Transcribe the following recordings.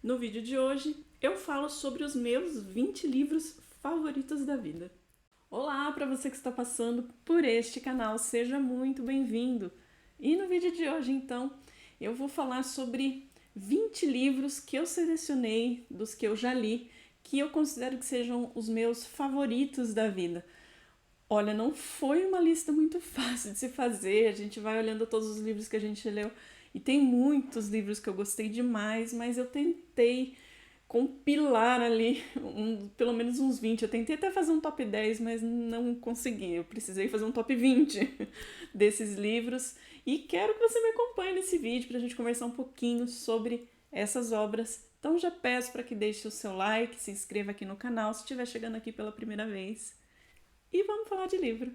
No vídeo de hoje eu falo sobre os meus 20 livros favoritos da vida. Olá para você que está passando por este canal, seja muito bem-vindo! E no vídeo de hoje então eu vou falar sobre 20 livros que eu selecionei, dos que eu já li, que eu considero que sejam os meus favoritos da vida. Olha, não foi uma lista muito fácil de se fazer, a gente vai olhando todos os livros que a gente leu e tem muitos livros que eu gostei demais, mas eu tentei compilar ali pelo menos uns 20. Eu tentei até fazer um top 10, mas não consegui. Eu precisei fazer um top 20 desses livros e quero que você me acompanhe nesse vídeo para a gente conversar um pouquinho sobre essas obras. Então já peço para que deixe o seu like, se inscreva aqui no canal se estiver chegando aqui pela primeira vez. E vamos falar de livro.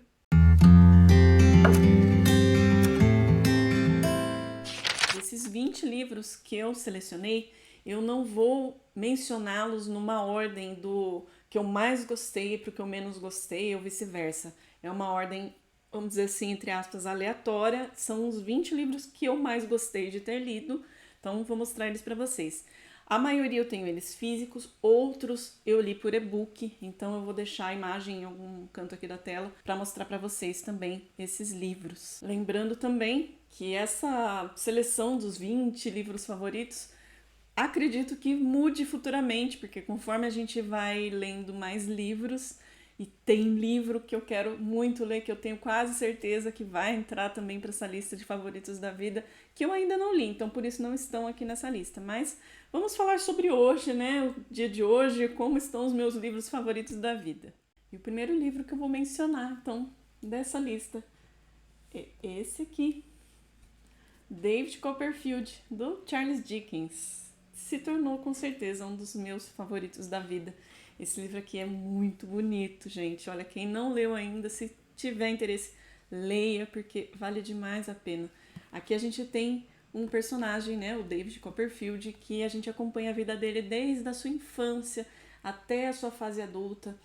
Desses 20 livros que eu selecionei, eu não vou mencioná-los numa ordem do que eu mais gostei para o que eu menos gostei ou vice-versa. É uma ordem, vamos dizer assim, entre aspas, aleatória. São os 20 livros que eu mais gostei de ter lido, então vou mostrar eles para vocês. A maioria eu tenho eles físicos, outros eu li por e-book, então eu vou deixar a imagem em algum canto aqui da tela para mostrar para vocês também esses livros. Lembrando também que essa seleção dos 20 livros favoritos, acredito que mude futuramente, porque conforme a gente vai lendo mais livros, e tem livro que eu quero muito ler, que eu tenho quase certeza que vai entrar também para essa lista de favoritos da vida, que eu ainda não li, então por isso não estão aqui nessa lista. Mas vamos falar sobre hoje, né? O dia de hoje, como estão os meus livros favoritos da vida. E o primeiro livro que eu vou mencionar, então, dessa lista é esse aqui, David Copperfield, do Charles Dickens. Se tornou com certeza um dos meus favoritos da vida. Esse livro aqui é muito bonito, gente. Olha, quem não leu ainda, se tiver interesse, leia, porque vale demais a pena. Aqui a gente tem um personagem, né, o David Copperfield, que a gente acompanha a vida dele desde a sua infância até a sua fase adulta.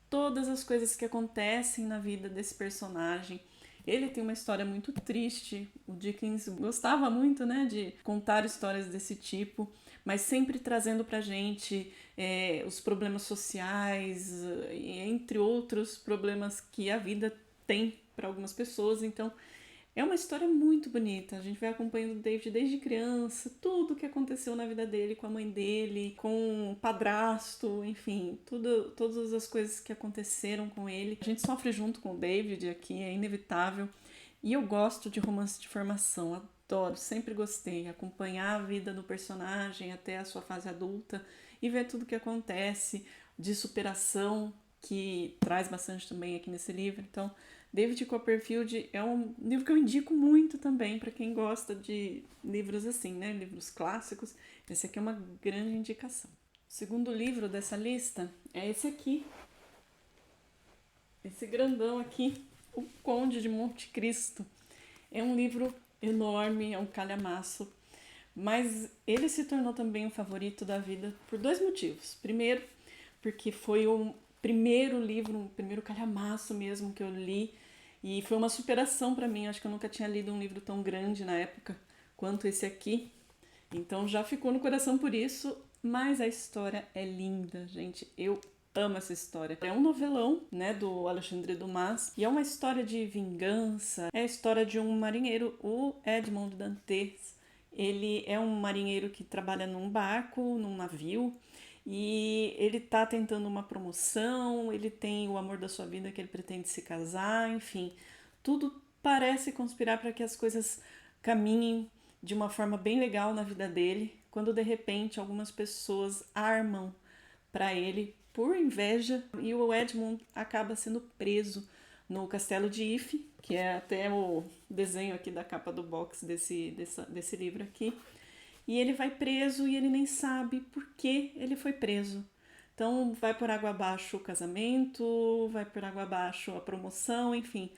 Todas as coisas que acontecem na vida desse personagem. Ele tem uma história muito triste. O Dickens gostava muito, né, de contar histórias desse tipo, mas sempre trazendo pra gente os problemas sociais, entre outros problemas que a vida tem para algumas pessoas. Então, é uma história muito bonita. A gente vai acompanhando o David desde criança, tudo que aconteceu na vida dele, com a mãe dele, com o padrasto, enfim, todas as coisas que aconteceram com ele. A gente sofre junto com o David aqui, é inevitável. E eu gosto de romance de formação, adoro, sempre gostei. Acompanhar a vida do personagem até a sua fase adulta e ver tudo que acontece de superação, que traz bastante também aqui nesse livro. Então, David Copperfield é um livro que eu indico muito também para quem gosta de livros assim, né? Livros clássicos. Esse aqui é uma grande indicação. O segundo livro dessa lista é esse aqui. Esse grandão aqui, O Conde de Monte Cristo. É um livro enorme, é um calhamaço, mas ele se tornou também um favorito da vida por dois motivos. Primeiro, porque foi o primeiro livro, o primeiro calhamaço mesmo que eu li, e foi uma superação para mim. Acho que eu nunca tinha lido um livro tão grande na época quanto esse aqui. Então já ficou no coração por isso, mas a história é linda, gente. Eu amo essa história. É um novelão, né, do Alexandre Dumas, e é uma história de vingança. É a história de um marinheiro, o Edmond Dantes. Ele é um marinheiro que trabalha num barco, num navio, e ele tá tentando uma promoção, ele tem o amor da sua vida que ele pretende se casar, enfim, tudo parece conspirar para que as coisas caminhem de uma forma bem legal na vida dele, quando de repente algumas pessoas armam para ele por inveja e o Edmund acaba sendo preso no castelo de Ife, que é até o desenho aqui da capa do box desse livro aqui. E ele vai preso e ele nem sabe por que ele foi preso. Então vai por água abaixo o casamento, vai por água abaixo a promoção, enfim,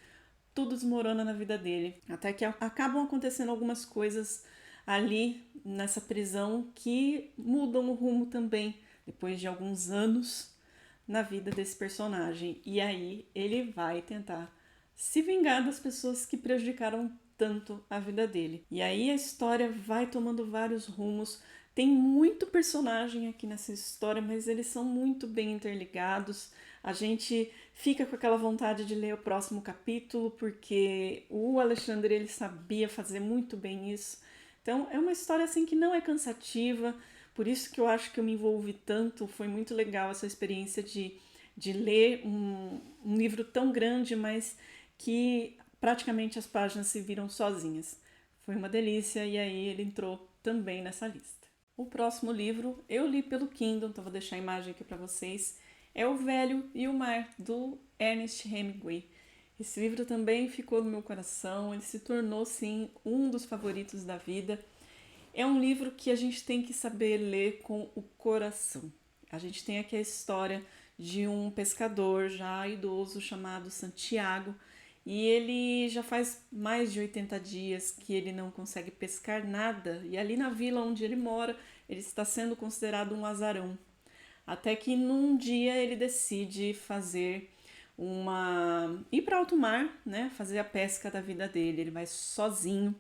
tudo desmorona na vida dele. Até que acabam acontecendo algumas coisas ali nessa prisão que mudam o rumo também, depois de alguns anos na vida desse personagem. E aí ele vai tentar se vingar das pessoas que prejudicaram tanto a vida dele. E aí a história vai tomando vários rumos, Tem muito personagem aqui nessa história, mas eles são muito bem interligados. A gente fica com aquela vontade de ler o próximo capítulo, porque o Alexandre ele sabia fazer muito bem isso. Então é uma história assim que não é cansativa, por isso que eu acho que eu me envolvi tanto. Foi muito legal essa experiência de ler um livro tão grande, mas que praticamente as páginas se viram sozinhas. Foi uma delícia e aí ele entrou também nessa lista. O próximo livro eu li pelo Kindle, então vou deixar a imagem aqui para vocês. É O Velho e o Mar, do Ernest Hemingway. Esse livro também ficou no meu coração, ele se tornou, sim, um dos favoritos da vida. É um livro que a gente tem que saber ler com o coração. A gente tem aqui a história de um pescador já idoso chamado Santiago, e ele já faz mais de 80 dias que ele não consegue pescar nada, e ali na vila onde ele mora, ele está sendo considerado um azarão. Até que num dia ele decide ir para alto mar, né, fazer a pesca da vida dele. Ele vai sozinho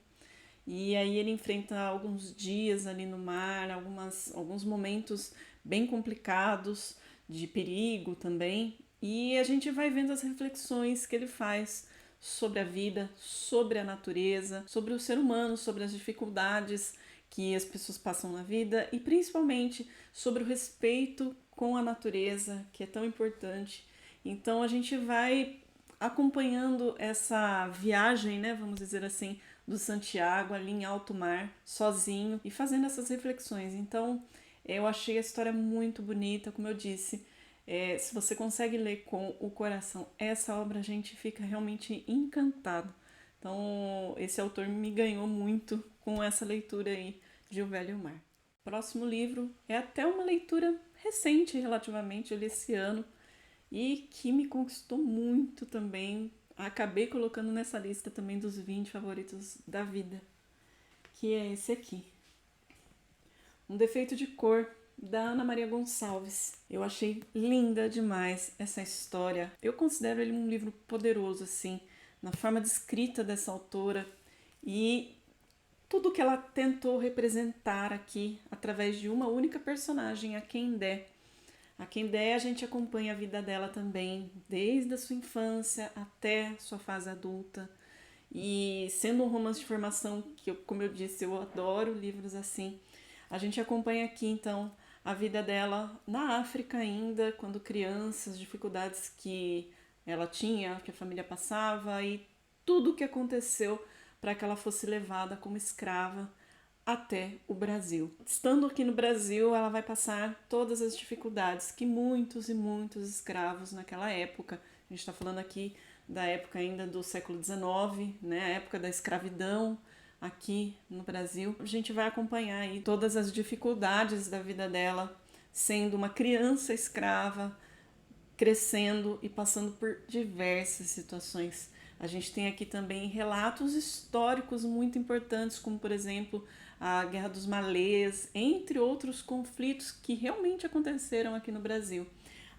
e aí ele enfrenta alguns dias ali no mar, alguns momentos bem complicados, de perigo também. E a gente vai vendo as reflexões que ele faz sobre a vida, sobre a natureza, sobre o ser humano, sobre as dificuldades que as pessoas passam na vida e principalmente sobre o respeito com a natureza, que é tão importante. Então a gente vai acompanhando essa viagem, né, vamos dizer assim, do Santiago ali em alto mar, sozinho e fazendo essas reflexões. Então eu achei a história muito bonita, como eu disse. Se você consegue ler com o coração essa obra, a gente fica realmente encantado. Então, esse autor me ganhou muito com essa leitura aí de O Velho e o Mar. Próximo livro é até uma leitura recente, relativamente, eu li esse ano, e que me conquistou muito também. Acabei colocando nessa lista também dos 20 favoritos da vida, que é esse aqui. Um Defeito de Cor, da Ana Maria Gonçalves. Eu achei linda demais essa história. Eu considero ele um livro poderoso, assim, na forma de escrita dessa autora e tudo que ela tentou representar aqui através de uma única personagem, a Kendé. A Kendé, a gente acompanha a vida dela também, desde a sua infância até sua fase adulta. E sendo um romance de formação, que como eu disse, eu adoro livros assim, a gente acompanha aqui então a vida dela na África ainda, quando criança, as dificuldades que ela tinha, que a família passava e tudo o que aconteceu para que ela fosse levada como escrava até o Brasil. Estando aqui no Brasil, ela vai passar todas as dificuldades que muitos e muitos escravos naquela época, a gente está falando aqui da época ainda do século XIX, né, a época da escravidão aqui no Brasil. A gente vai acompanhar aí todas as dificuldades da vida dela, sendo uma criança escrava, crescendo e passando por diversas situações. A gente tem aqui também relatos históricos muito importantes, como por exemplo a Guerra dos Malês, entre outros conflitos que realmente aconteceram aqui no Brasil.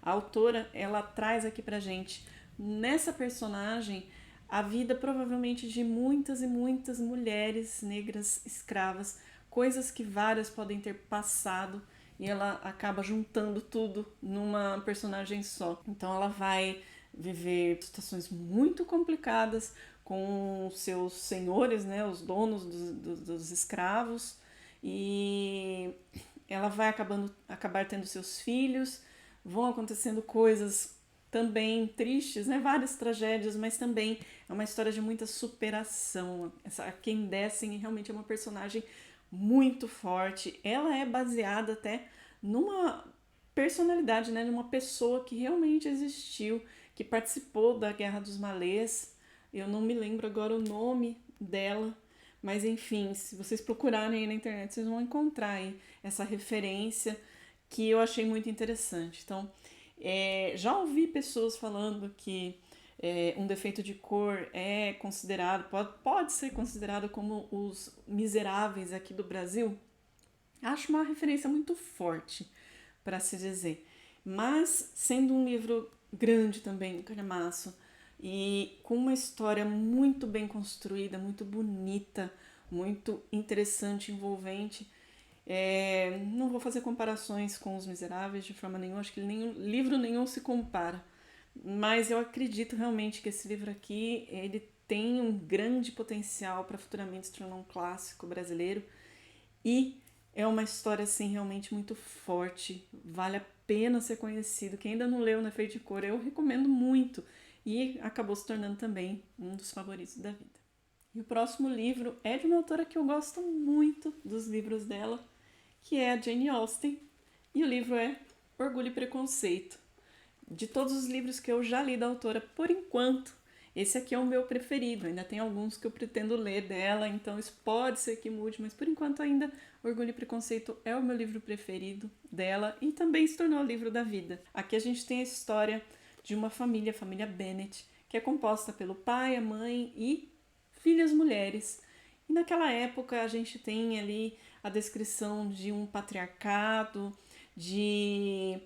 A autora, ela traz aqui pra gente, nessa personagem, a vida provavelmente de muitas e muitas mulheres negras escravas, coisas que várias podem ter passado, e ela acaba juntando tudo numa personagem só. Então ela vai viver situações muito complicadas com seus senhores, né, os donos dos escravos, e ela vai acabar tendo seus filhos, vão acontecendo coisas também tristes, né, várias tragédias, mas também é uma história de muita superação. A Kendé realmente é uma personagem muito forte. Ela é baseada até numa personalidade, né, de uma pessoa que realmente existiu, que participou da Guerra dos Malês. Eu não me lembro agora o nome dela, mas enfim, se vocês procurarem aí na internet, vocês vão encontrar aí essa referência que eu achei muito interessante. Então, já ouvi pessoas falando que Um Defeito de Cor é considerado, pode ser considerado como os Miseráveis aqui do Brasil. Acho uma referência muito forte, para se dizer. Mas, sendo um livro grande também, um calhamaço, e com uma história muito bem construída, muito bonita, muito interessante, envolvente, Não vou fazer comparações com Os Miseráveis de forma nenhuma, acho que livro nenhum se compara. Mas eu acredito realmente que esse livro aqui, ele tem um grande potencial para futuramente se tornar um clássico brasileiro. E é uma história, assim, realmente muito forte. Vale a pena ser conhecido. Quem ainda não leu No Efeito de Cor, eu recomendo muito. E acabou se tornando também um dos favoritos da vida. E o próximo livro é de uma autora que eu gosto muito dos livros dela, que é a Jane Austen. E o livro é Orgulho e Preconceito. De todos os livros que eu já li da autora, por enquanto, esse aqui é o meu preferido. Ainda tem alguns que eu pretendo ler dela, então isso pode ser que mude, mas por enquanto ainda Orgulho e Preconceito é o meu livro preferido dela e também se tornou o livro da vida. Aqui a gente tem a história de uma família, a família Bennet, que é composta pelo pai, a mãe e filhas mulheres. E naquela época a gente tem ali a descrição de um patriarcado, de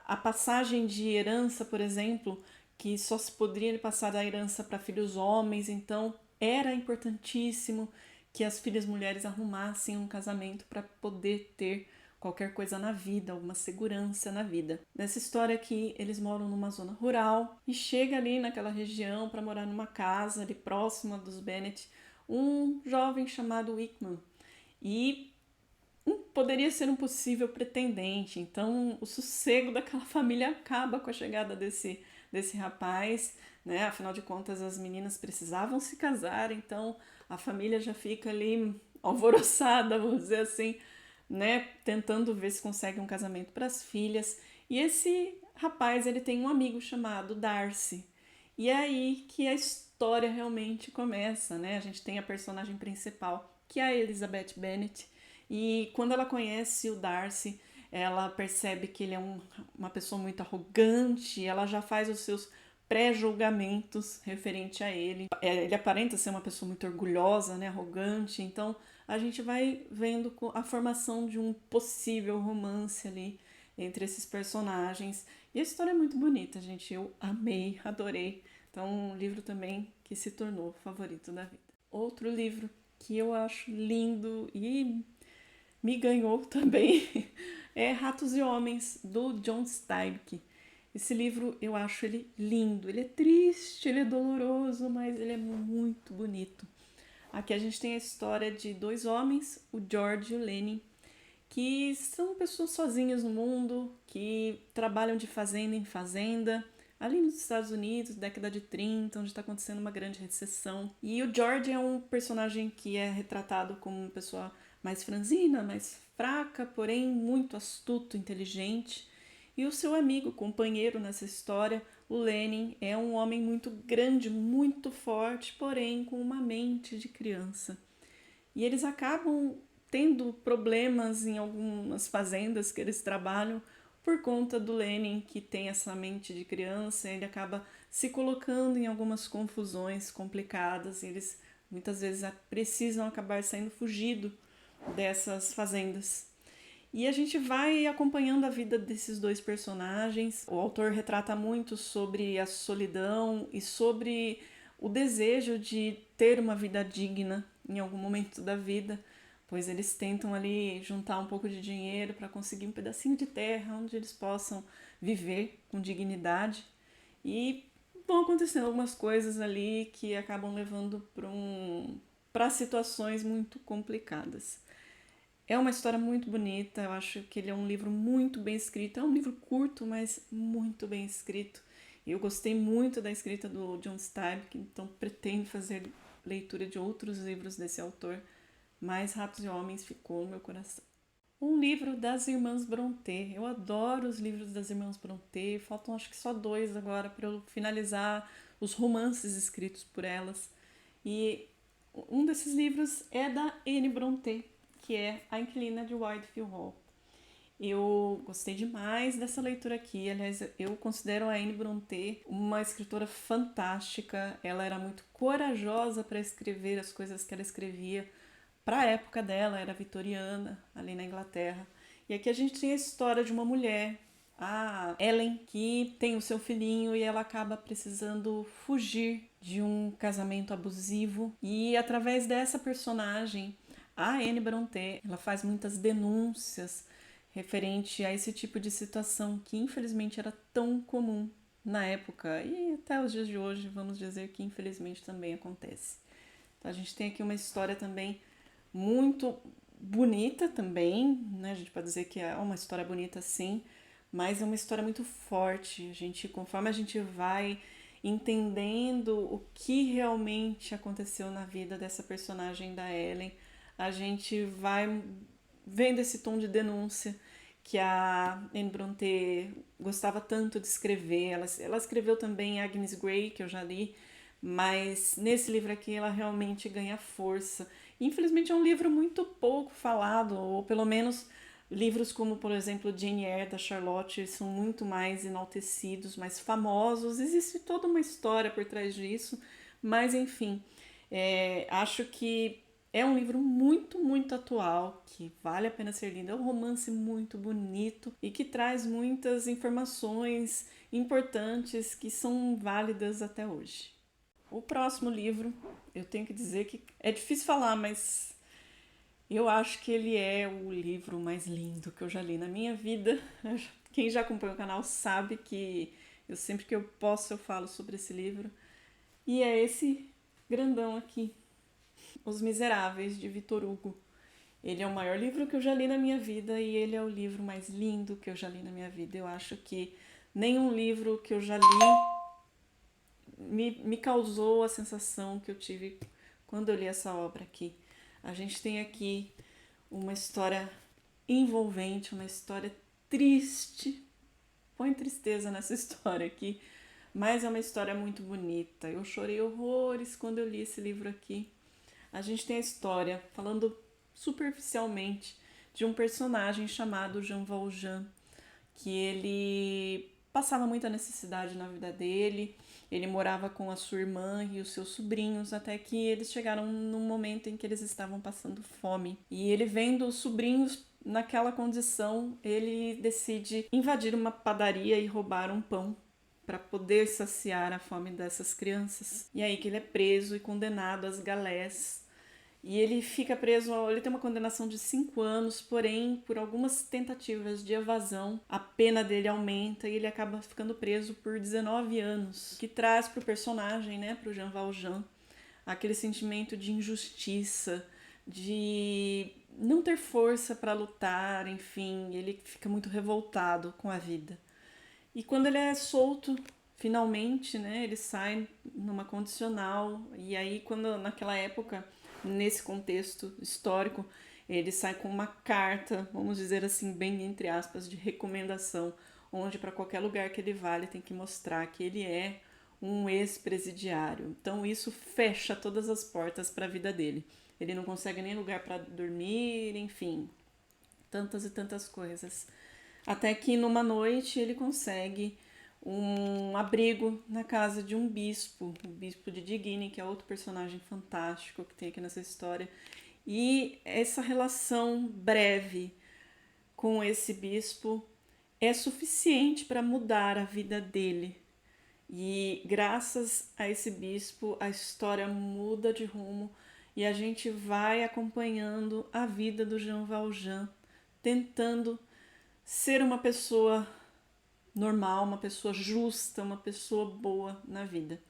a passagem de herança, por exemplo, que só se poderia passar da herança para filhos homens, então era importantíssimo que as filhas mulheres arrumassem um casamento para poder ter qualquer coisa na vida, alguma segurança na vida. Nessa história aqui, eles moram numa zona rural e chega ali naquela região para morar numa casa ali próxima dos Bennet, um jovem chamado Wickman. E poderia ser um possível pretendente. Então, o sossego daquela família acaba com a chegada desse rapaz, né? Afinal de contas, as meninas precisavam se casar, então a família já fica ali alvoroçada, vamos dizer assim, né? Tentando ver se consegue um casamento para as filhas. E esse rapaz, ele tem um amigo chamado Darcy. E é aí que a história realmente começa, né? A gente tem a personagem principal, que é a Elizabeth Bennet, e quando ela conhece o Darcy, ela percebe que ele é uma pessoa muito arrogante, ela já faz os seus pré-julgamentos referente a ele. Ele aparenta ser uma pessoa muito orgulhosa, né, arrogante, então a gente vai vendo a formação de um possível romance ali entre esses personagens. E a história é muito bonita, gente. Eu amei, adorei. Então, um livro também que se tornou favorito da vida. Outro livro que eu acho lindo e me ganhou também é Ratos e Homens, do John Steinbeck. Esse livro eu acho ele lindo, ele é triste, ele é doloroso, mas ele é muito bonito. Aqui a gente tem a história de dois homens, o George e o Lenny, que são pessoas sozinhas no mundo, que trabalham de fazenda em fazenda, ali nos Estados Unidos, década de 30, onde está acontecendo uma grande recessão. E o George é um personagem que é retratado como uma pessoa mais franzina, mais fraca, porém muito astuto, inteligente. E o seu amigo, companheiro nessa história, o Lenin, é um homem muito grande, muito forte, porém com uma mente de criança. E eles acabam tendo problemas em algumas fazendas que eles trabalham por conta do Lenin, que tem essa mente de criança. Ele acaba se colocando em algumas confusões complicadas. Eles muitas vezes precisam acabar saindo fugido dessas fazendas. E a gente vai acompanhando a vida desses dois personagens. O autor retrata muito sobre a solidão e sobre o desejo de ter uma vida digna em algum momento da vida, pois eles tentam ali juntar um pouco de dinheiro para conseguir um pedacinho de terra onde eles possam viver com dignidade. E vão acontecendo algumas coisas ali que acabam levando para situações muito complicadas. É uma história muito bonita, eu acho que ele é um livro muito bem escrito. É um livro curto, mas muito bem escrito. Eu gostei muito da escrita do John Steinbeck, então pretendo fazer leitura de outros livros desse autor, mas Ratos e Homens ficou no meu coração. Um livro das Irmãs Brontë. Eu adoro os livros das Irmãs Brontë. Faltam acho que só 2 agora para eu finalizar os romances escritos por elas. E um desses livros é da Anne Brontë, que é A Inquilina de Whitefield Hall. Eu gostei demais dessa leitura aqui. Aliás, eu considero a Anne Brontë uma escritora fantástica. Ela era muito corajosa para escrever as coisas que ela escrevia. Para a época dela, era vitoriana, ali na Inglaterra. E aqui a gente tem a história de uma mulher, a Ellen, que tem o seu filhinho e ela acaba precisando fugir de um casamento abusivo. E através dessa personagem, A Anne Brontë, ela faz muitas denúncias referente a esse tipo de situação que infelizmente era tão comum na época e até os dias de hoje, vamos dizer que infelizmente também acontece. Então a gente tem aqui uma história também muito bonita também, né? A gente pode dizer que é uma história bonita sim, mas é uma história muito forte. A gente, conforme a gente vai entendendo o que realmente aconteceu na vida dessa personagem da Ellen, a gente vai vendo esse tom de denúncia que a Anne Brontë gostava tanto de escrever. Ela escreveu também Agnes Grey, que eu já li, mas nesse livro aqui ela realmente ganha força. Infelizmente é um livro muito pouco falado, ou pelo menos livros como, por exemplo, Jane Eyre, da Charlotte, são muito mais enaltecidos, mais famosos. Existe toda uma história por trás disso, mas enfim, acho que é um livro muito, muito atual, que vale a pena ser lido. É um romance muito bonito e que traz muitas informações importantes que são válidas até hoje. O próximo livro, eu tenho que dizer que é difícil falar, mas eu acho que ele é o livro mais lindo que eu já li na minha vida. Quem já acompanha o canal sabe que sempre que eu posso eu falo sobre esse livro. E é esse grandão aqui, Os Miseráveis, de Victor Hugo. Ele é o maior livro que eu já li na minha vida e ele é o livro mais lindo que eu já li na minha vida. Eu acho que nenhum livro que eu já li me causou a sensação que eu tive quando eu li essa obra aqui. A gente tem aqui uma história envolvente, uma história triste. Põe tristeza nessa história aqui, mas é uma história muito bonita. Eu chorei horrores quando eu li esse livro aqui. A gente tem a história, falando superficialmente, de um personagem chamado Jean Valjean, que ele passava muita necessidade na vida dele. Ele morava com a sua irmã e os seus sobrinhos, até que eles chegaram num momento em que eles estavam passando fome. E ele, vendo os sobrinhos naquela condição, ele decide invadir uma padaria e roubar um pão para poder saciar a fome dessas crianças. E aí que ele é preso e condenado às galés. E ele fica preso, ele tem uma condenação de 5 anos, porém, por algumas tentativas de evasão, a pena dele aumenta e ele acaba ficando preso por 19 anos, que traz para o personagem, né, para o Jean Valjean, aquele sentimento de injustiça, de não ter força para lutar, enfim, ele fica muito revoltado com a vida. E quando ele é solto, finalmente, né, ele sai numa condicional, e aí quando naquela época, nesse contexto histórico, ele sai com uma carta, vamos dizer assim, bem entre aspas, de recomendação, onde para qualquer lugar que ele vá, ele tem que mostrar que ele é um ex-presidiário. Então isso fecha todas as portas para a vida dele. Ele não consegue nem lugar para dormir, enfim, tantas e tantas coisas. Até que numa noite ele consegue um abrigo na casa de um bispo, o bispo de Digne, que é outro personagem fantástico que tem aqui nessa história. E essa relação breve com esse bispo é suficiente para mudar a vida dele. E graças a esse bispo, a história muda de rumo e a gente vai acompanhando a vida do Jean Valjean, tentando ser uma pessoa normal, uma pessoa justa, uma pessoa boa na vida.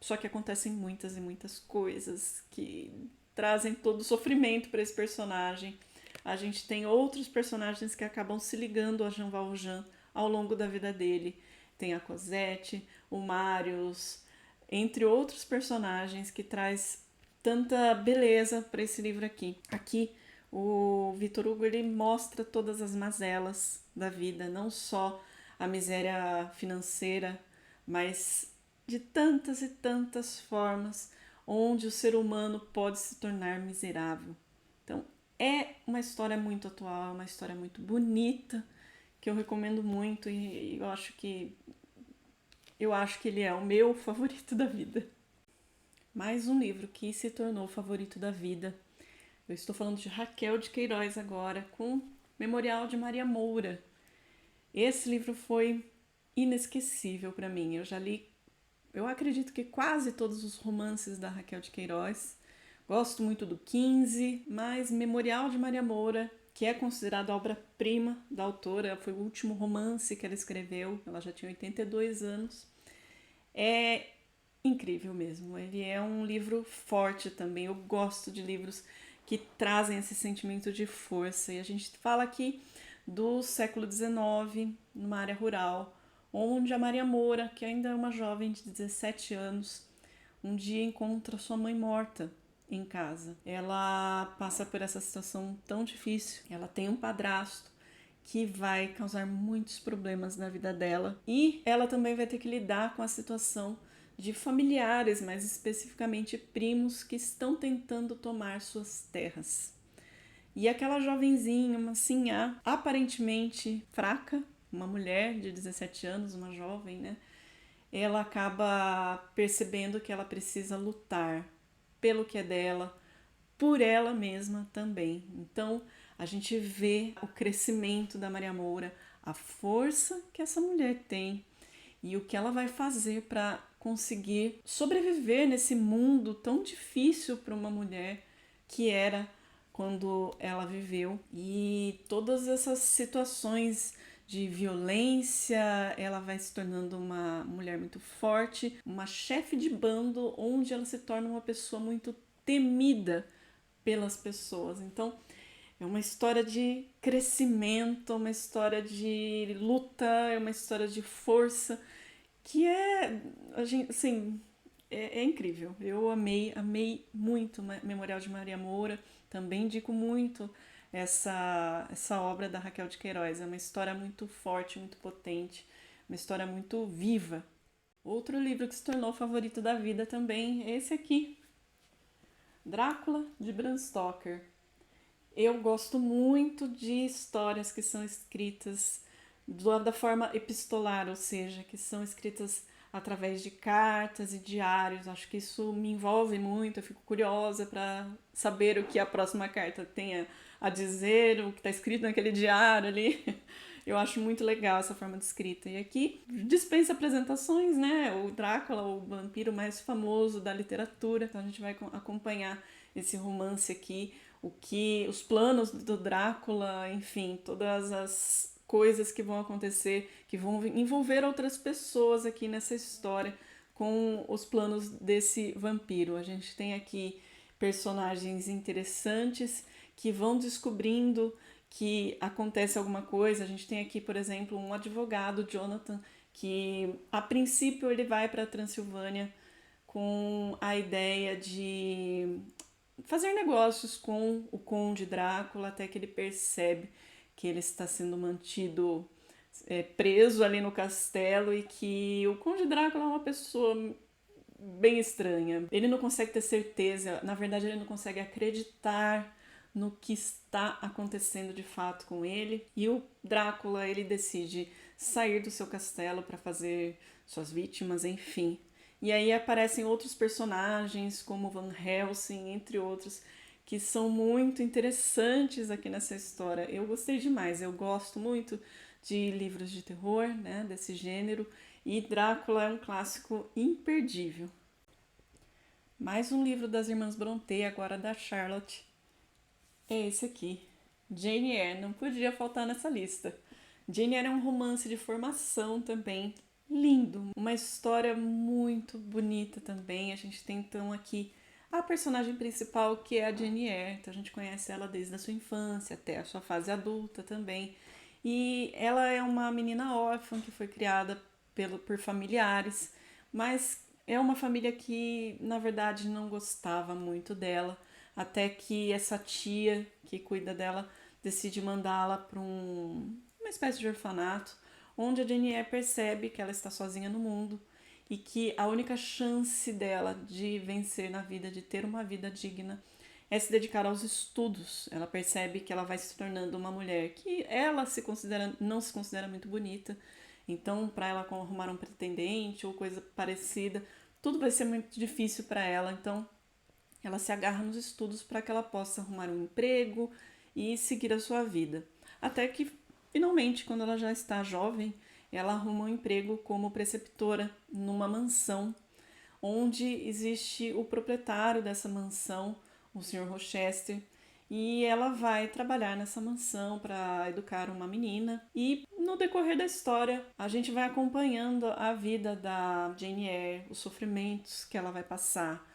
Só que acontecem muitas e muitas coisas que trazem todo o sofrimento para esse personagem. A gente tem outros personagens que acabam se ligando a Jean Valjean ao longo da vida dele. Tem a Cosette, o Marius, entre outros personagens que traz tanta beleza para esse livro aqui. Aqui o Victor Hugo ele mostra todas as mazelas da vida, não só a miséria financeira, mas de tantas e tantas formas onde o ser humano pode se tornar miserável. Então, é uma história muito atual, é uma história muito bonita, que eu recomendo muito e eu acho que ele é o meu favorito da vida. Mais um livro que se tornou o favorito da vida. Eu estou falando de Raquel de Queiroz agora, com Memorial de Maria Moura. Esse livro foi inesquecível para mim. Eu já li, eu acredito que quase todos os romances da Raquel de Queiroz, Gosto muito do 15, mas Memorial de Maria Moura, que é considerado a obra-prima da autora, foi o último romance que ela escreveu, ela já tinha 82 anos. É incrível mesmo, ele é um livro forte também. Eu gosto de livros que trazem esse sentimento de força. E a gente fala aqui do século XIX, numa área rural, onde a Maria Moura, que ainda é uma jovem de 17 anos, um dia encontra sua mãe morta em casa. Ela passa por essa situação tão difícil. Ela tem um padrasto que vai causar muitos problemas na vida dela e ela também vai ter que lidar com a situação de familiares, mais especificamente primos, que estão tentando tomar suas terras. E aquela jovenzinha, uma sinhá, aparentemente fraca, uma mulher de 17 anos, uma jovem, né? Ela acaba percebendo que ela precisa lutar pelo que é dela, por ela mesma também. Então, a gente vê o crescimento da Maria Moura, a força que essa mulher tem e o que ela vai fazer para conseguir sobreviver nesse mundo tão difícil para uma mulher que era quando ela viveu. E todas essas situações de violência, ela vai se tornando uma mulher muito forte, uma chefe de bando, onde ela se torna uma pessoa muito temida pelas pessoas. Então, é uma história de crescimento, uma história de luta, é uma história de força que é, a gente, assim, é incrível. Eu amei muito Memorial de Maria Moura. Também indico muito essa obra da Raquel de Queiroz. É uma história muito forte, muito potente, uma história muito viva. Outro livro que se tornou favorito da vida também é esse aqui, Drácula, de Bram Stoker. Eu gosto muito de histórias que são escritas da forma epistolar, ou seja, que são escritas através de cartas e diários. Acho que isso me envolve muito, eu fico curiosa para saber o que a próxima carta tem a dizer, o que está escrito naquele diário ali. Eu acho muito legal essa forma de escrita. E aqui dispensa apresentações, né? O Drácula, o vampiro mais famoso da literatura. Então a gente vai acompanhar esse romance aqui, os planos do Drácula, enfim, todas as coisas que vão acontecer, que vão envolver outras pessoas aqui nessa história com os planos desse vampiro. A gente tem aqui personagens interessantes que vão descobrindo que acontece alguma coisa. A gente tem aqui, por exemplo, um advogado, Jonathan, que a princípio ele vai para a Transilvânia com a ideia de fazer negócios com o Conde Drácula, até que ele percebe que ele está sendo mantido preso ali no castelo e que o Conde Drácula é uma pessoa bem estranha. Ele não consegue ter certeza, na verdade ele não consegue acreditar no que está acontecendo de fato com ele. E o Drácula, ele decide sair do seu castelo para fazer suas vítimas, enfim. E aí aparecem outros personagens, como Van Helsing, entre outros, que são muito interessantes aqui nessa história. Eu gostei demais, eu gosto muito de livros de terror, né, desse gênero, e Drácula é um clássico imperdível. Mais um livro das Irmãs Brontë, agora da Charlotte, é esse aqui, Jane Eyre, não podia faltar nessa lista. Jane Eyre é um romance de formação também, lindo, uma história muito bonita também. A gente tem então aqui a personagem principal, que é a Jane Eyre. Então a gente conhece ela desde a sua infância até a sua fase adulta também. E ela é uma menina órfã que foi criada por familiares, mas é uma família que na verdade não gostava muito dela, até que essa tia que cuida dela decide mandá-la para uma espécie de orfanato, onde a Jane Eyre percebe que ela está sozinha no mundo e que a única chance dela de vencer na vida, de ter uma vida digna, é se dedicar aos estudos. Ela percebe que ela vai se tornando uma mulher que ela não se considera muito bonita, então para ela arrumar um pretendente ou coisa parecida, tudo vai ser muito difícil para ela. Então ela se agarra nos estudos para que ela possa arrumar um emprego e seguir a sua vida. Até que, finalmente, quando ela já está jovem, ela arruma um emprego como preceptora numa mansão, onde existe o proprietário dessa mansão, o Sr. Rochester, e ela vai trabalhar nessa mansão para educar uma menina. E no decorrer da história, a gente vai acompanhando a vida da Jane Eyre, os sofrimentos que ela vai passar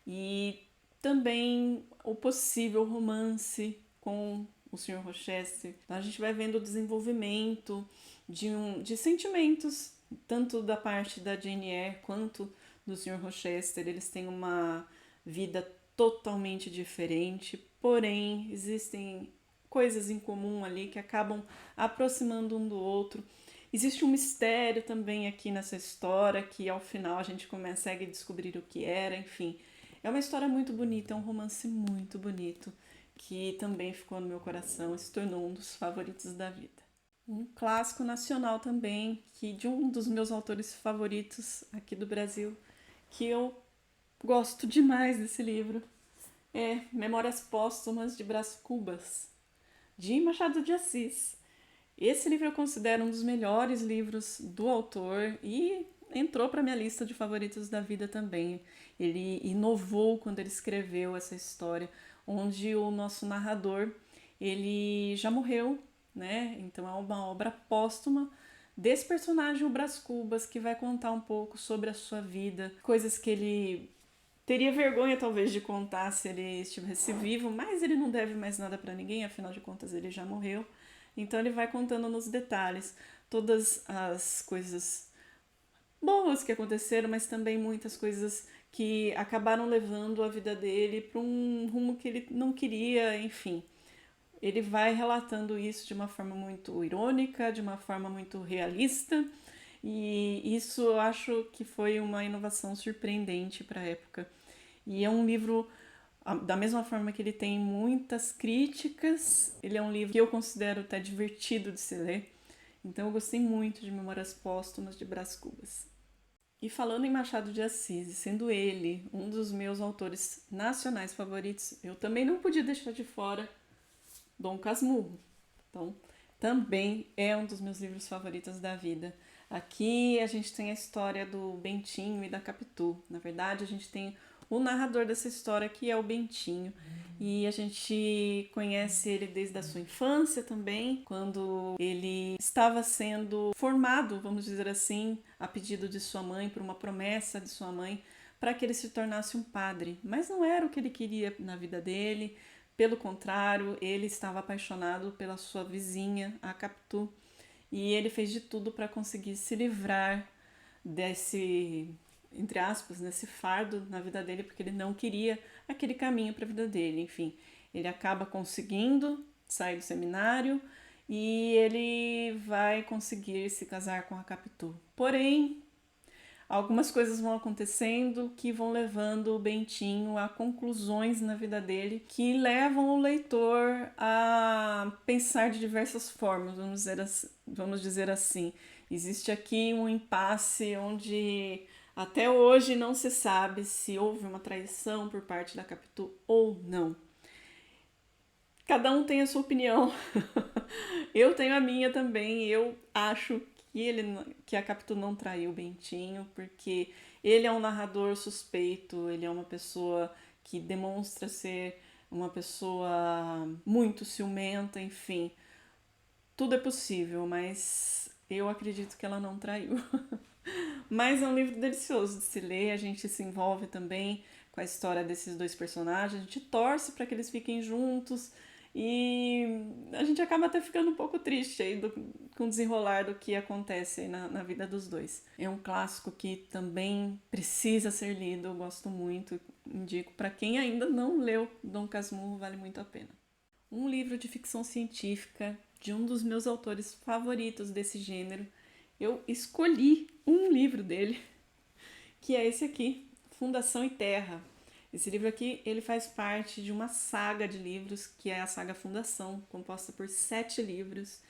e também o possível romance com o Sr. Rochester. Então a gente vai vendo o desenvolvimento de sentimentos, tanto da parte da Jane Eyre quanto do Sr. Rochester. Eles têm uma vida totalmente diferente, porém existem coisas em comum ali que acabam aproximando um do outro. Existe um mistério também aqui nessa história que ao final a gente consegue descobrir o que era, enfim. É uma história muito bonita, é um romance muito bonito que também ficou no meu coração e se tornou um dos favoritos da vida. Um clássico nacional também, que de um dos meus autores favoritos aqui do Brasil, que eu gosto demais desse livro, é Memórias Póstumas de Brás Cubas, de Machado de Assis. Esse livro eu considero um dos melhores livros do autor e entrou para minha lista de favoritos da vida também. Ele inovou quando ele escreveu essa história, onde o nosso narrador, ele já morreu, né? Então é uma obra póstuma desse personagem, o Brás Cubas, que vai contar um pouco sobre a sua vida, coisas que ele teria vergonha talvez de contar se ele estivesse vivo, mas ele não deve mais nada para ninguém, afinal de contas ele já morreu. Então ele vai contando nos detalhes todas as coisas boas que aconteceram, mas também muitas coisas que acabaram levando a vida dele para um rumo que ele não queria, enfim. Ele vai relatando isso de uma forma muito irônica, de uma forma muito realista, e isso eu acho que foi uma inovação surpreendente para a época. E é um livro, da mesma forma que ele tem muitas críticas, ele é um livro que eu considero até divertido de se ler. Então eu gostei muito de Memórias Póstumas de Brás Cubas. E falando em Machado de Assis, sendo ele um dos meus autores nacionais favoritos, eu também não podia deixar de fora Dom Casmurro. Então, também é um dos meus livros favoritos da vida. Aqui a gente tem a história do Bentinho e da Capitu. Na verdade, a gente tem o narrador dessa história, que é o Bentinho. E a gente conhece ele desde a sua infância também, quando ele estava sendo formado, vamos dizer assim, a pedido de sua mãe, por uma promessa de sua mãe, para que ele se tornasse um padre. Mas não era o que ele queria na vida dele. Pelo contrário, ele estava apaixonado pela sua vizinha, a Capitu, e ele fez de tudo para conseguir se livrar desse, entre aspas, nesse fardo na vida dele, porque ele não queria aquele caminho para a vida dele. Enfim, ele acaba conseguindo sair do seminário e ele vai conseguir se casar com a Capitu. Porém, algumas coisas vão acontecendo que vão levando o Bentinho a conclusões na vida dele que levam o leitor a pensar de diversas formas, vamos dizer assim. Existe aqui um impasse onde até hoje não se sabe se houve uma traição por parte da Capitu ou não. Cada um tem a sua opinião. Eu tenho a minha também. Eu acho que a Capitu não traiu o Bentinho, porque ele é um narrador suspeito, ele é uma pessoa que demonstra ser uma pessoa muito ciumenta, enfim. Tudo é possível, mas eu acredito que ela não traiu. Mas é um livro delicioso de se ler, a gente se envolve também com a história desses dois personagens, a gente torce para que eles fiquem juntos e a gente acaba até ficando um pouco triste aí com o desenrolar do que acontece aí na vida dos dois. É um clássico que também precisa ser lido, eu gosto muito, indico para quem ainda não leu Dom Casmurro, vale muito a pena. Um livro de ficção científica de um dos meus autores favoritos desse gênero. Eu escolhi um livro dele, que é esse aqui, Fundação e Terra. Esse livro aqui, ele faz parte de uma saga de livros, que é a saga Fundação, composta por 7 livros.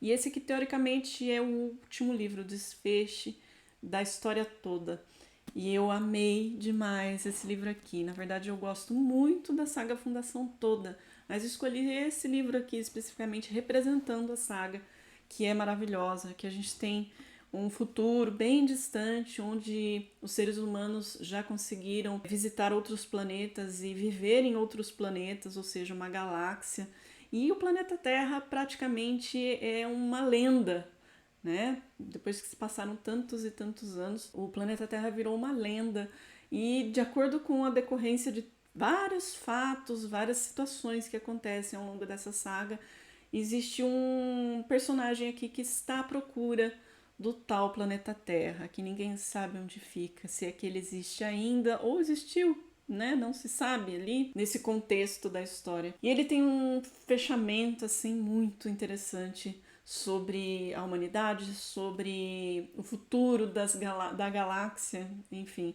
E esse aqui, teoricamente, é o último livro, o desfecho da história toda. E eu amei demais esse livro aqui. Na verdade, eu gosto muito da saga Fundação toda, mas escolhi esse livro aqui especificamente representando a saga, que é maravilhosa, que a gente tem um futuro bem distante, onde os seres humanos já conseguiram visitar outros planetas e viver em outros planetas, ou seja, uma galáxia. E o planeta Terra praticamente é uma lenda, né? Depois que se passaram tantos e tantos anos, o planeta Terra virou uma lenda. E de acordo com a decorrência de vários fatos, várias situações que acontecem ao longo dessa saga, existe um personagem aqui que está à procura do tal planeta Terra, que ninguém sabe onde fica, se é que ele existe ainda ou existiu, né? Não se sabe ali nesse contexto da história. E ele tem um fechamento assim muito interessante sobre a humanidade, sobre o futuro da galáxia, enfim.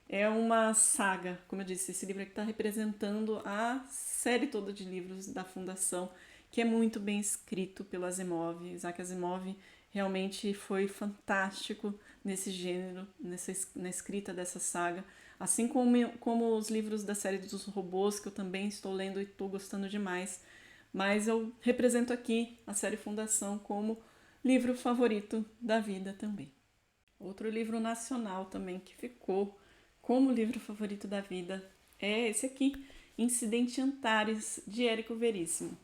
É uma saga, como eu disse, esse livro aqui está representando a série toda de livros da Fundação, que é muito bem escrito pelo Asimov. Isaac Asimov realmente foi fantástico nesse gênero, na escrita dessa saga, assim como os livros da série dos robôs, que eu também estou lendo e estou gostando demais. Mas eu represento aqui a série Fundação como livro favorito da vida também. Outro livro nacional também que ficou como livro favorito da vida é esse aqui, Incidente Antares, de Érico Veríssimo.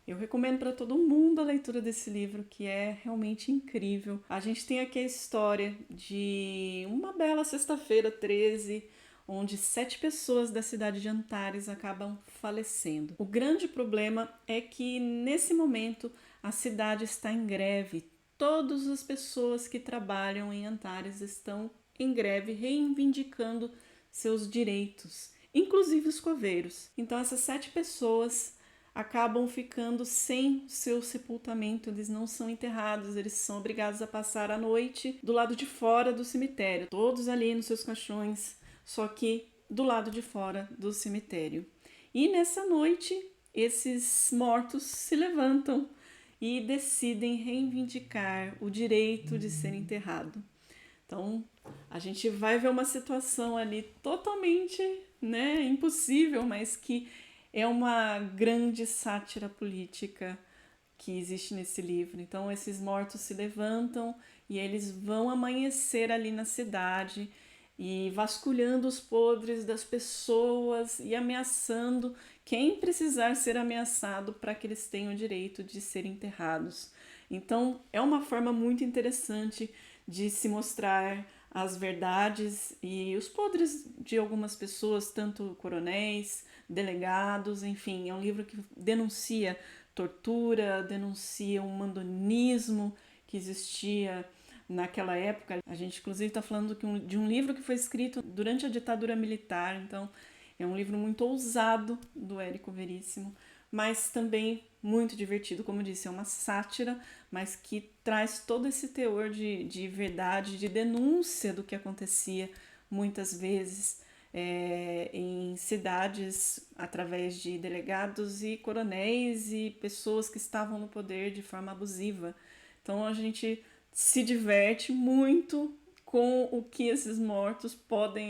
Eu recomendo para todo mundo a leitura desse livro, que é realmente incrível. A gente tem aqui a história de uma bela sexta-feira 13, onde 7 pessoas da cidade de Antares acabam falecendo. O grande problema é que nesse momento a cidade está em greve. Todas as pessoas que trabalham em Antares estão em greve, reivindicando seus direitos, inclusive os coveiros. Então essas 7 pessoas acabam ficando sem seu sepultamento, eles não são enterrados, eles são obrigados a passar a noite do lado de fora do cemitério, todos ali nos seus caixões, só que do lado de fora do cemitério. E nessa noite, esses mortos se levantam e decidem reivindicar o direito de ser enterrado. Então, a gente vai ver uma situação ali totalmente, né, impossível, mas que é uma grande sátira política que existe nesse livro. Então, esses mortos se levantam e eles vão amanhecer ali na cidade e vasculhando os podres das pessoas e ameaçando quem precisar ser ameaçado para que eles tenham o direito de serem enterrados. Então, é uma forma muito interessante de se mostrar as verdades e os podres de algumas pessoas, tanto coronéis, delegados, enfim, é um livro que denuncia tortura, denuncia um mandonismo que existia naquela época. A gente, inclusive, está falando de um livro que foi escrito durante a ditadura militar, então é um livro muito ousado do Érico Veríssimo, mas também muito divertido. Como eu disse, é uma sátira, mas que traz todo esse teor de verdade, de denúncia do que acontecia muitas vezes em cidades através de delegados e coronéis e pessoas que estavam no poder de forma abusiva. Então a gente se diverte muito com o que esses mortos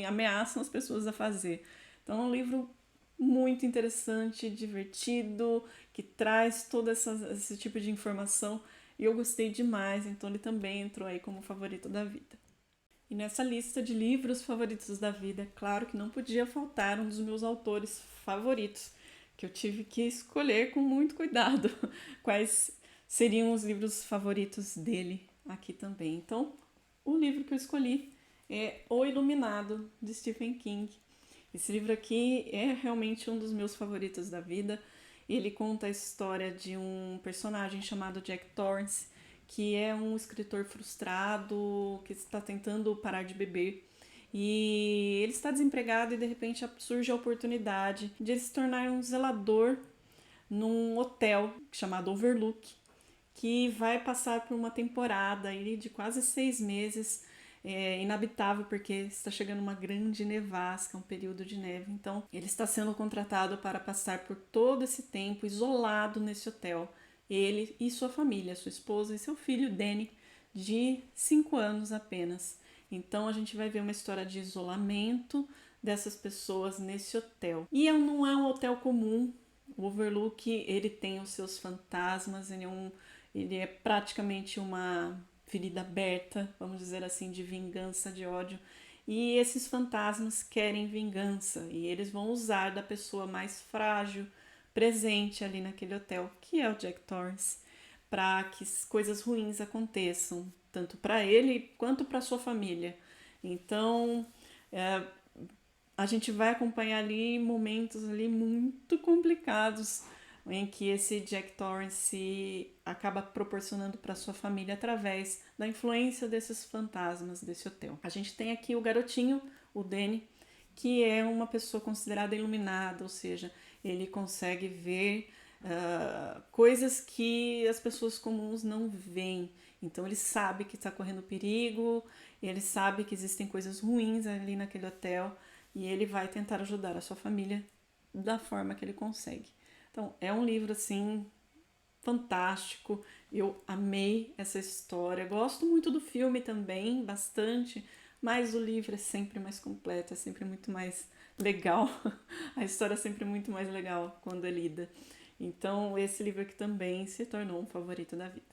ameaçam as pessoas a fazer. Então é um livro muito interessante, divertido, que traz todo esse tipo de informação e eu gostei demais, então ele também entrou aí como favorito da vida. E nessa lista de livros favoritos da vida, claro que não podia faltar um dos meus autores favoritos, que eu tive que escolher com muito cuidado quais seriam os livros favoritos dele aqui também. Então, o livro que eu escolhi é O Iluminado, de Stephen King. Esse livro aqui é realmente um dos meus favoritos da vida. Ele conta a história de um personagem chamado Jack Torrance, que é um escritor frustrado, que está tentando parar de beber. E ele está desempregado e de repente surge a oportunidade de ele se tornar um zelador num hotel chamado Overlook, que vai passar por uma temporada aí de quase 6 meses inabitável, porque está chegando uma grande nevasca, um período de neve. Então, ele está sendo contratado para passar por todo esse tempo isolado nesse hotel. Ele e sua família, sua esposa e seu filho, Danny, de 5 anos apenas. Então, a gente vai ver uma história de isolamento dessas pessoas nesse hotel. E não é um hotel comum. O Overlook, ele tem os seus fantasmas, ele é praticamente uma ferida aberta, vamos dizer assim, de vingança, de ódio. E esses fantasmas querem vingança e eles vão usar da pessoa mais frágil presente ali naquele hotel, que é o Jack Torrance, para que coisas ruins aconteçam, tanto para ele quanto para sua família. Então, é, a gente vai acompanhar ali momentos ali muito complicados em que esse Jack Torrance acaba proporcionando para sua família através da influência desses fantasmas desse hotel. A gente tem aqui o garotinho, o Danny, que é uma pessoa considerada iluminada, ou seja, ele consegue ver coisas que as pessoas comuns não veem. Então ele sabe que está correndo perigo, ele sabe que existem coisas ruins ali naquele hotel e ele vai tentar ajudar a sua família da forma que ele consegue. Então é um livro assim fantástico. Eu amei essa história. Gosto muito do filme também, bastante, mas o livro é sempre mais completo, é sempre muito mais legal. A história é sempre muito mais legal quando é lida. Então, esse livro aqui também se tornou um favorito da vida.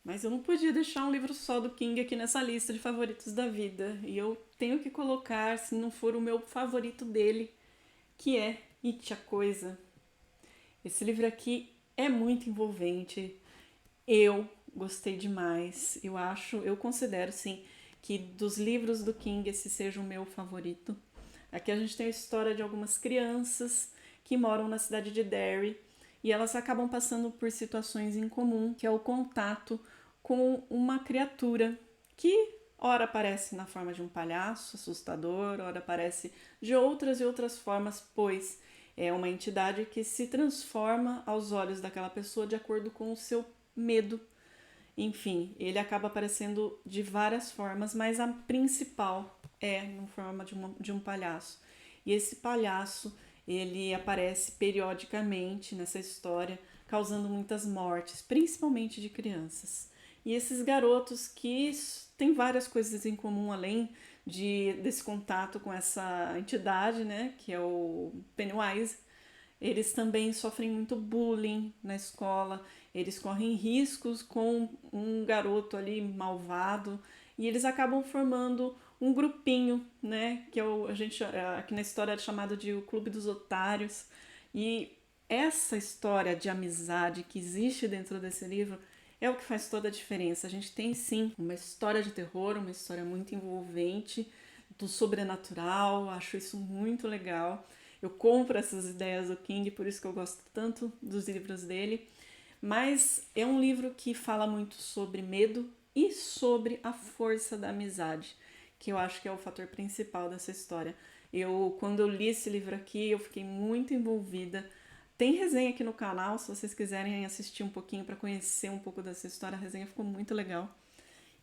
Mas eu não podia deixar um livro só do King aqui nessa lista de favoritos da vida. E eu tenho que colocar, se não for o meu favorito dele, que é It, a Coisa. Esse livro aqui é muito envolvente. Eu gostei demais. Eu considero sim que dos livros do King esse seja o meu favorito. Aqui a gente tem a história de algumas crianças que moram na cidade de Derry e elas acabam passando por situações em comum, que é o contato com uma criatura que ora aparece na forma de um palhaço assustador, ora aparece de outras e outras formas, pois é uma entidade que se transforma aos olhos daquela pessoa de acordo com o seu medo. Enfim, ele acaba aparecendo de várias formas, mas a principal é na forma de um palhaço. E esse palhaço, ele aparece periodicamente nessa história, causando muitas mortes, principalmente de crianças. E esses garotos que têm várias coisas em comum, além desse contato com essa entidade, né, que é o Pennywise, eles também sofrem muito bullying na escola, eles correm riscos com um garoto ali malvado e eles acabam formando um grupinho, né, que a gente aqui na história é chamado de o Clube dos Otários. E essa história de amizade que existe dentro desse livro é o que faz toda a diferença. A gente tem sim uma história de terror, uma história muito envolvente do sobrenatural, acho isso muito legal. Eu compro essas ideias do King, por isso que eu gosto tanto dos livros dele. Mas é um livro que fala muito sobre medo e sobre a força da amizade, que eu acho que é o fator principal dessa história. Quando eu li esse livro aqui, eu fiquei muito envolvida. Tem resenha aqui no canal, se vocês quiserem assistir um pouquinho para conhecer um pouco dessa história, a resenha ficou muito legal.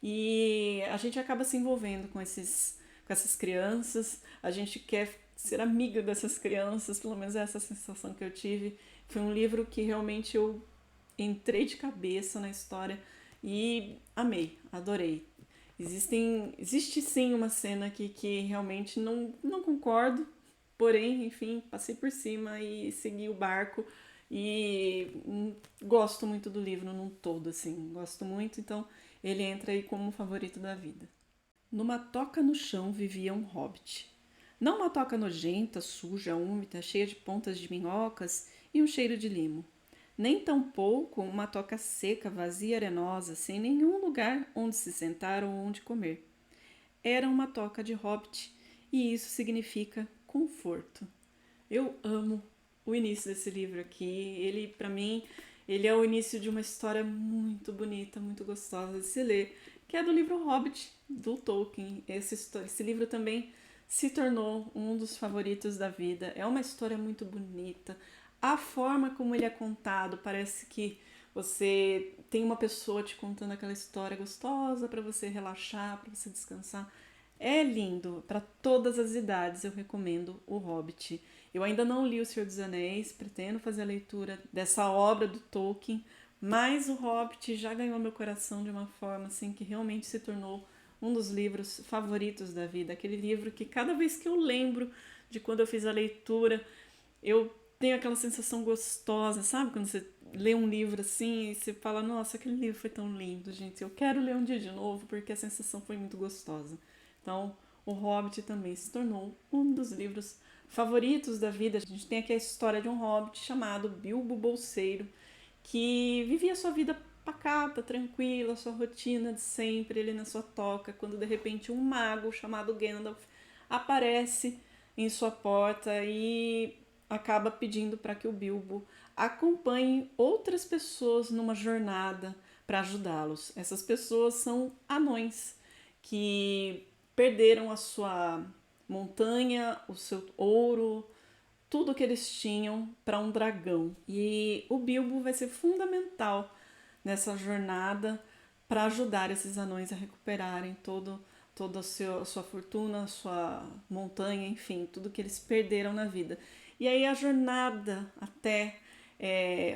E a gente acaba se envolvendo com essas crianças, a gente quer ser amiga dessas crianças, pelo menos é essa sensação que eu tive. Foi um livro que realmente eu entrei de cabeça na história e amei, adorei. Existe sim uma cena aqui que realmente não concordo, porém, enfim, passei por cima e segui o barco e gosto muito do livro num todo, assim, gosto muito, então ele entra aí como favorito da vida. Numa toca no chão vivia um hobbit. Não uma toca nojenta, suja, úmida, cheia de pontas de minhocas e um cheiro de limo. Nem tampouco uma toca seca, vazia e arenosa, sem nenhum lugar onde se sentar ou onde comer. Era uma toca de hobbit, e isso significa conforto. Eu amo o início desse livro aqui. Ele, para mim, ele é o início de uma história muito bonita, muito gostosa de se ler, que é do livro Hobbit, do Tolkien. Esse livro também se tornou um dos favoritos da vida. É uma história muito bonita. A forma como ele é contado, parece que você tem uma pessoa te contando aquela história gostosa para você relaxar, para você descansar. É lindo, para todas as idades eu recomendo o Hobbit. Eu ainda não li O Senhor dos Anéis, pretendo fazer a leitura dessa obra do Tolkien, mas o Hobbit já ganhou meu coração de uma forma assim que realmente se tornou um dos livros favoritos da vida. Aquele livro que cada vez que eu lembro de quando eu fiz a leitura, eu tenho aquela sensação gostosa, sabe? Quando você lê um livro assim e você fala, nossa, aquele livro foi tão lindo, gente, eu quero ler um dia de novo porque a sensação foi muito gostosa. Então, O Hobbit também se tornou um dos livros favoritos da vida. A gente tem aqui a história de um hobbit chamado Bilbo Bolseiro, que vivia sua vida pacata, tranquila, sua rotina de sempre, ele na sua toca, quando de repente um mago chamado Gandalf aparece em sua porta e acaba pedindo para que o Bilbo acompanhe outras pessoas numa jornada para ajudá-los. Essas pessoas são anões que perderam a sua montanha, o seu ouro, tudo que eles tinham para um dragão. E o Bilbo vai ser fundamental nessa jornada para ajudar esses anões a recuperarem toda a sua fortuna, a sua montanha, enfim, tudo que eles perderam na vida. E aí a jornada até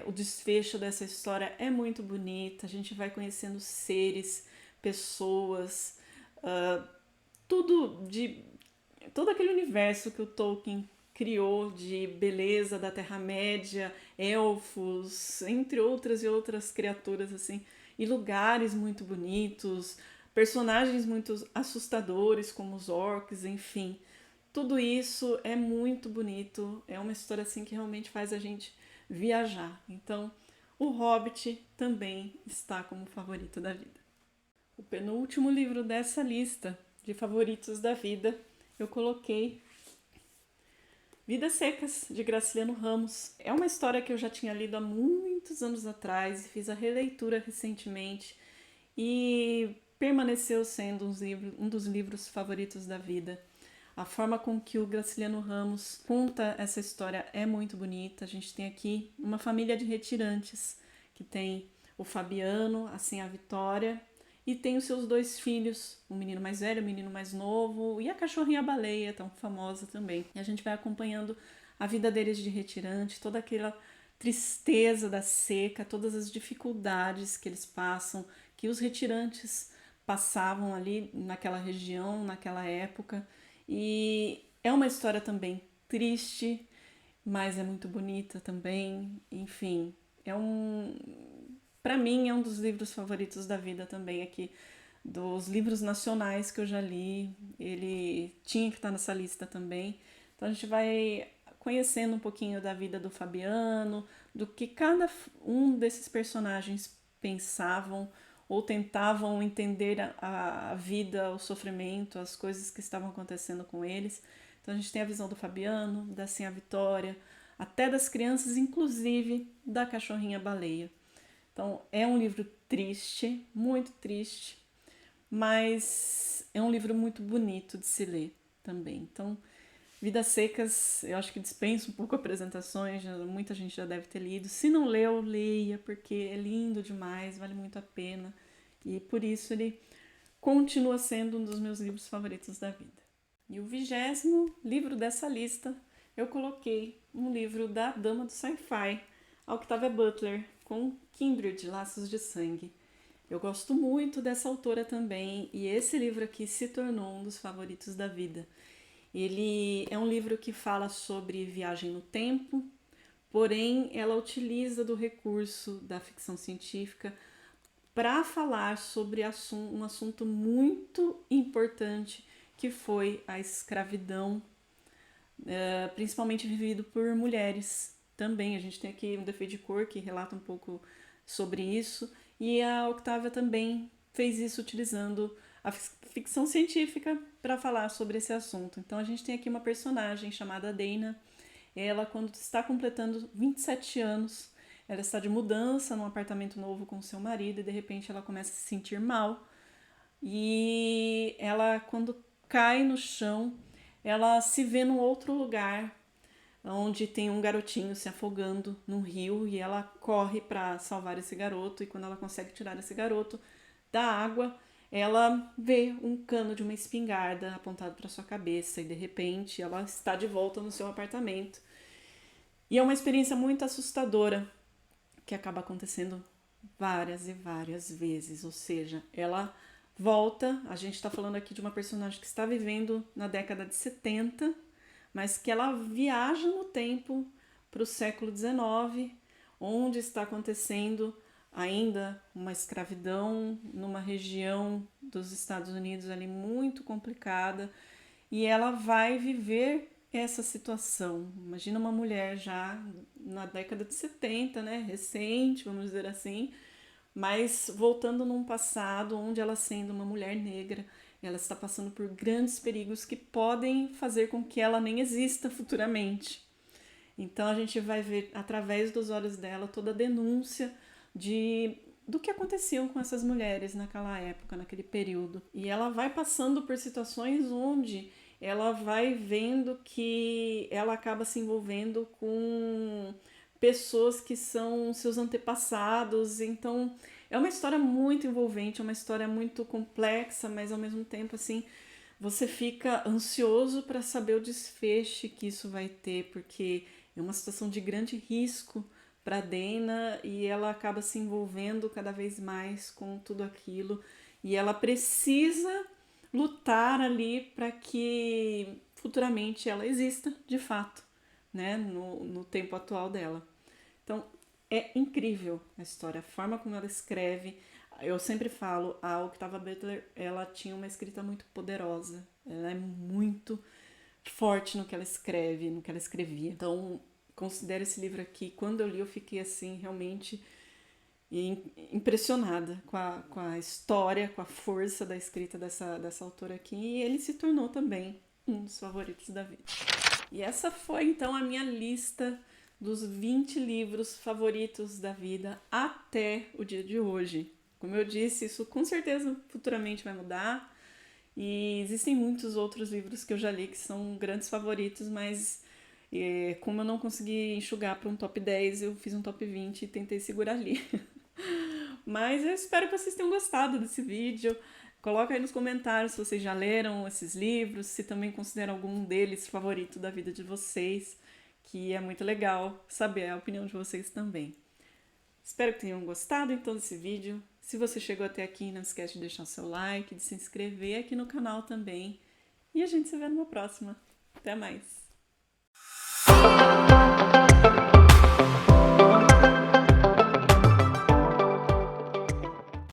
o desfecho dessa história é muito bonita, a gente vai conhecendo seres, pessoas, tudo de todo aquele universo que o Tolkien criou de beleza da Terra-média, elfos, entre outras e outras criaturas assim, e lugares muito bonitos, personagens muito assustadores como os orcs, enfim. Tudo isso é muito bonito, é uma história assim que realmente faz a gente viajar. Então, O Hobbit também está como favorito da vida. O penúltimo livro dessa lista de favoritos da vida, eu coloquei Vidas Secas, de Graciliano Ramos. É uma história que eu já tinha lido há muitos anos atrás e fiz a releitura recentemente e permaneceu sendo um dos livros favoritos da vida. A forma com que o Graciliano Ramos conta essa história é muito bonita. A gente tem aqui uma família de retirantes, que tem o Fabiano, assim a Vitória, e tem os seus dois filhos, um menino mais velho, um menino mais novo, e a cachorrinha baleia, tão famosa também. E a gente vai acompanhando a vida deles de retirante, toda aquela tristeza da seca, todas as dificuldades que eles passam, que os retirantes passavam ali naquela região, naquela época. E é uma história também triste, mas é muito bonita também. Enfim, para mim é um dos livros favoritos da vida também aqui, dos livros nacionais que eu já li. Ele tinha que estar nessa lista também. Então a gente vai conhecendo um pouquinho da vida do Fabiano, do que cada um desses personagens pensavam ou tentavam entender a vida, o sofrimento, as coisas que estavam acontecendo com eles. Então a gente tem a visão do Fabiano, da Sinha Vitória, até das crianças, inclusive da cachorrinha baleia. Então é um livro triste, muito triste, mas é um livro muito bonito de se ler também. Então, Vidas Secas, eu acho que dispensa um pouco apresentações, muita gente já deve ter lido. Se não leu, leia, porque é lindo demais, vale muito a pena. E por isso ele continua sendo um dos meus livros favoritos da vida. E o 20º livro dessa lista, eu coloquei um livro da Dama do Sci-Fi, Octavia Butler, com Kindred, Laços de Sangue. Eu gosto muito dessa autora também, e esse livro aqui se tornou um dos favoritos da vida. Ele é um livro que fala sobre viagem no tempo, porém ela utiliza do recurso da ficção científica para falar sobre um assunto muito importante que foi a escravidão, principalmente vivido por mulheres. Também a gente tem aqui um Defeito de Cor que relata um pouco sobre isso, e a Octavia também fez isso utilizando a ficção científica para falar sobre esse assunto. Então a gente tem aqui uma personagem chamada Dana. Ela, quando está completando 27 anos, ela está de mudança num apartamento novo com seu marido e de repente ela começa a se sentir mal. E ela, quando cai no chão, ela se vê num outro lugar onde tem um garotinho se afogando num rio e ela corre para salvar esse garoto. E quando ela consegue tirar esse garoto da água, ela vê um cano de uma espingarda apontado para sua cabeça e de repente ela está de volta no seu apartamento. E é uma experiência muito assustadora que acaba acontecendo várias e várias vezes, ou seja, ela volta, a gente está falando aqui de uma personagem que está vivendo na década de 70, mas que ela viaja no tempo para o século XIX, onde está acontecendo ainda uma escravidão numa região dos Estados Unidos ali muito complicada, e ela vai viver essa situação. Imagina uma mulher já na década de 70, né, recente, vamos dizer assim, mas voltando num passado onde ela, sendo uma mulher negra, ela está passando por grandes perigos que podem fazer com que ela nem exista futuramente. Então a gente vai ver através dos olhos dela toda a denúncia do que aconteceu com essas mulheres naquela época, naquele período. E ela vai passando por situações onde ela vai vendo que ela acaba se envolvendo com pessoas que são seus antepassados. Então é uma história muito envolvente, é uma história muito complexa, mas ao mesmo tempo assim você fica ansioso para saber o desfecho que isso vai ter, porque é uma situação de grande risco para Dana e ela acaba se envolvendo cada vez mais com tudo aquilo e ela precisa lutar ali para que futuramente ela exista de fato, né, no tempo atual dela. Então é incrível a história, a forma como ela escreve. Eu sempre falo, a Octavia Butler, ela tinha uma escrita muito poderosa, ela é muito forte no que ela escreve, no que ela escrevia. Então, considero esse livro aqui, quando eu li, eu fiquei assim, realmente impressionada com a história, com a força da escrita dessa autora aqui, e ele se tornou também um dos favoritos da vida. E essa foi então a minha lista dos 20 livros favoritos da vida até o dia de hoje. Como eu disse, isso com certeza futuramente vai mudar. E existem muitos outros livros que eu já li que são grandes favoritos, mas como eu não consegui enxugar para um top 10, eu fiz um top 20 e tentei segurar ali. Mas eu espero que vocês tenham gostado desse vídeo. Coloca aí nos comentários se vocês já leram esses livros, se também consideram algum deles favorito da vida de vocês, que é muito legal saber a opinião de vocês também. Espero que tenham gostado então desse vídeo. Se você chegou até aqui, não esquece de deixar o seu like, de se inscrever aqui no canal também. E a gente se vê numa próxima. Até mais!